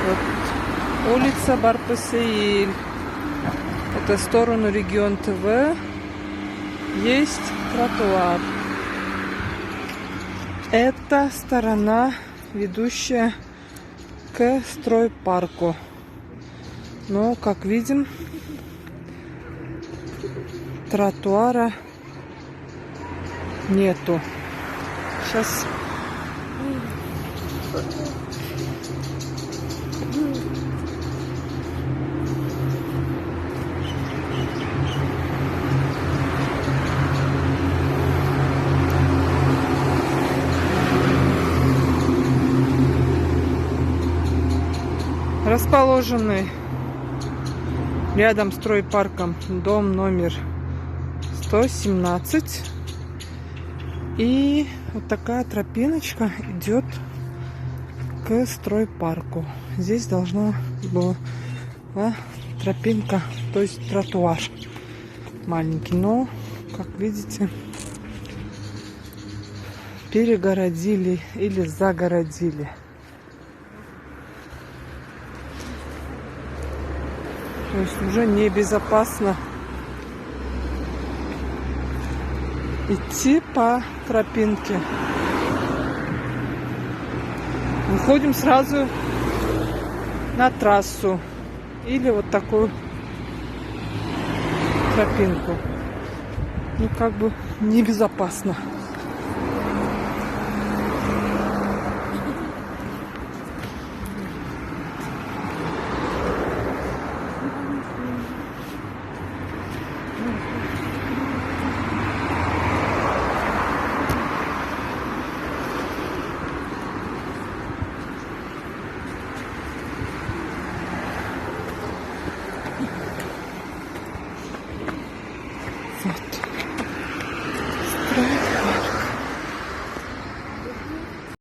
Вот улица Барпасеиль. Это в сторону Регион ТВ. Есть тротуар. Это сторона, ведущая к стройпарку. Но, как видим, тротуара нету. Сейчас расположенный рядом с стройпарком дом номер 117. И вот такая тропиночка идет к стройпарку. Здесь должна была тропинка, то есть тротуар маленький. Но, как видите, перегородили или загородили. То есть уже небезопасно идти по тропинке. Выходим сразу на трассу или вот такую тропинку. Ну, как бы небезопасно. Вот.